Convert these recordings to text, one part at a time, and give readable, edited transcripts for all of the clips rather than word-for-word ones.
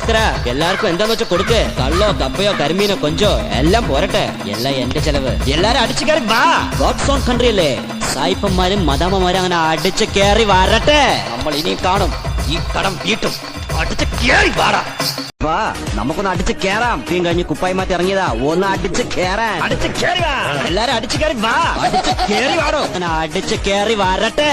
ഭാസ്കര എല്ലാവർക്കും എന്താന്ന് വെച്ചാൽ കൊടുക്ക്. കള്ളോ കപ്പയോ കരിമീനോ കൊഞ്ചോ എല്ലാം പോരട്ടെ. എല്ലാം എന്റെ ചെലവ്. എല്ലാരും അടിച്ചു കയറി വാ. ഗോഡ്സ് ഓൺ കൺട്രി അല്ലേ. സായിപ്പന്മാരും മദാമ്മമാരും അങ്ങനെ അടിച്ചു കയറി വരട്ടെ. നമ്മൾ ഇനിയും കാണും. ഈ കടം വീട്ടും. അടിച്ചു കയറി വാടാ. വാ, നമുക്കൊന്ന് അടിച്ചു കേറാം. തീം കഴിഞ്ഞ് കുപ്പായി മാറ്റി ഇറങ്ങിയതാ. ഒന്ന് അടിച്ചു കേറാൻ. അടിച്ചു കയറി വാ. എല്ലാരും അടിച്ചു കയറി വാ. അടിച്ചു കയറി വാടോ. അങ്ങനെ അടിച്ചു കയറി വരട്ടെ.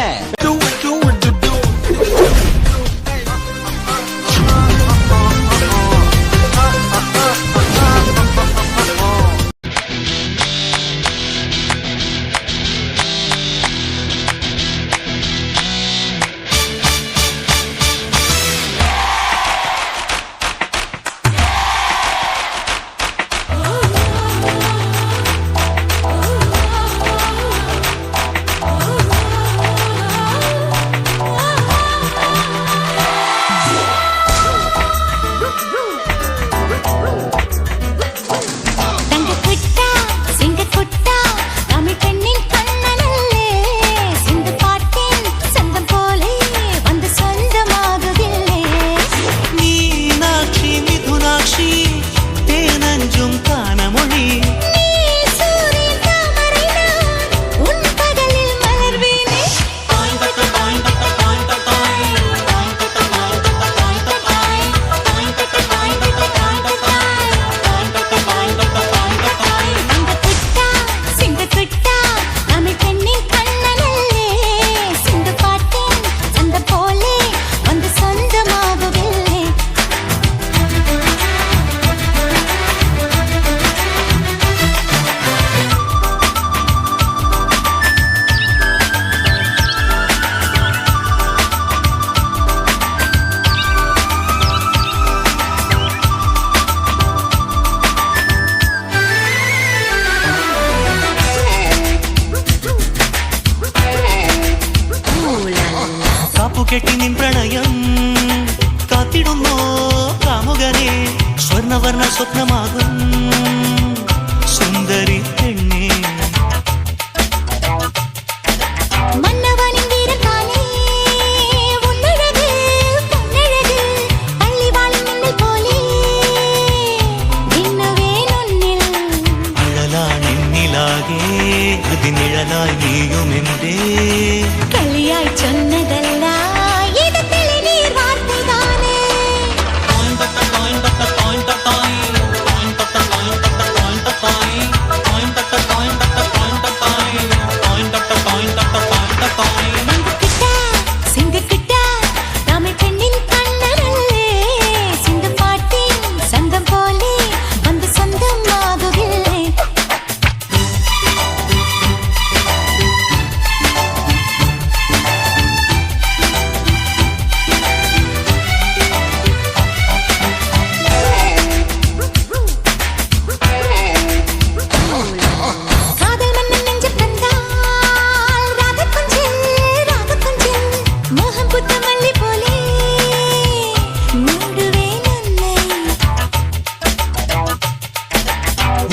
കെട്ടി നിൻ പ്രണയം കാത്തിടുന്നോ കാമുകനെ സ്വർണവർണ്ണ സ്വപ്നമാകും സുന്ദരി പെണ്ണേ അഴലാണെന്നിലാകെ അതിനിഴലായി നീയുമെന്തേ കളിയായി ചൊന്നതല്ല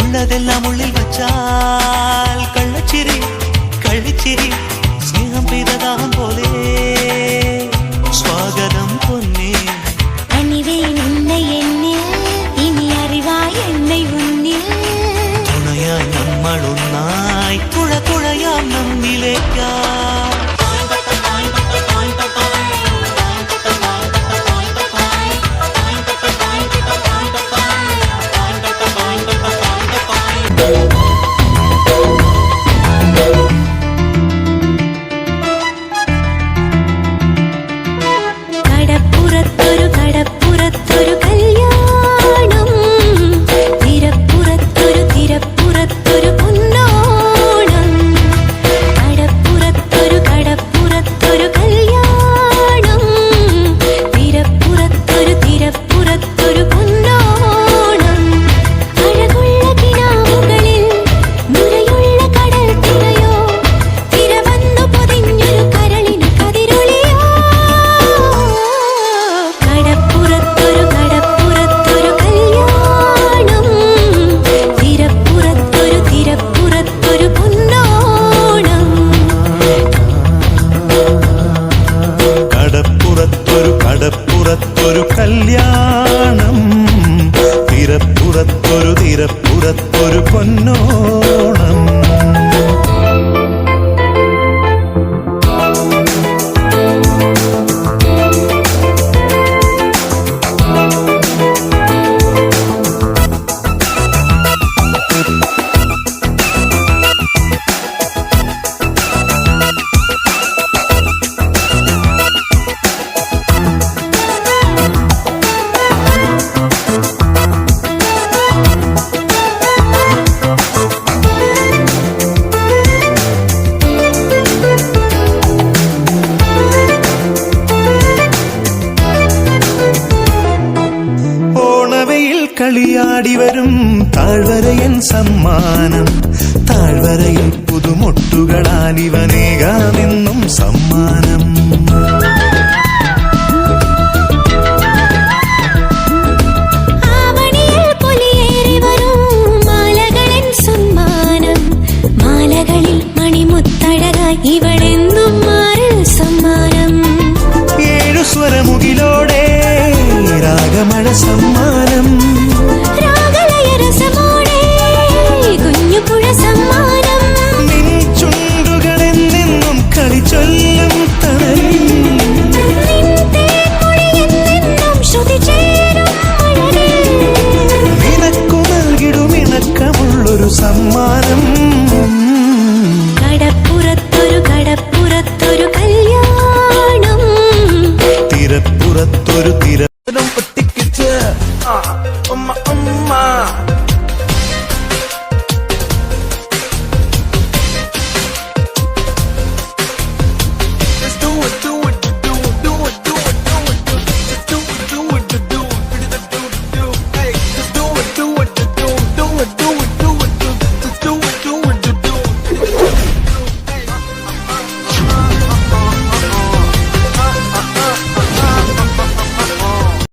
ഉള്ളതെല്ലാം ഉള്ളിൽ വച്ചാൽ കള്ളച്ചിരി കള്ളിച്ചിരി സ്നേഹം പെയ്തതാഹം പോലെ സ്വാഗതം പൊന്നേ അണിവേ നിന്നെ എന്നിൽ ഇനി അറിവായി എന്നെ ഉന്നിൽ തുണയായി നമ്മളൊന്നായി തുഴ തുഴയാം നമ്മിലേക്കാ തിരപ്പുറത്തൊരു പൊന്നോണം കടപ്പുറത്തൊരു കടപ്പുറത്തൊരു പൊന്നോണം. കളിയാടി വരും താഴ്വരയൻ സമ്മാനം. താഴ്വരയിൽ പുതുമൊട്ടുകളാൽ ഇവനേകാമെന്നും സമ്മാനം. മാലകളിൽ മണിമുത്തഴകായി ഇവളെന്നും മാറിൽ സമ്മാനം. 7 സ്വരമുകിലോടെ രാഗമഴ സമ്മാനം. രാഗലയരസമോടെ കുഞ്ഞുപുഴ സമ്മാനം. നിൻ ചുണ്ടുകളെന്നെന്നും കളി ചൊല്ലും തണലിൽ. നിൻ തേൻമൊഴിയെന്നെന്നും ശ്രുതി ചേരും മഴലിൽ. നിനക്കു നൽകിടുമിണക്കമുള്ളൊരു സമ്മാനം. കടപ്പുറത്തൊരു കല്യാണം. തിരപ്പുറത്തൊരു തിര Don't put tickets up.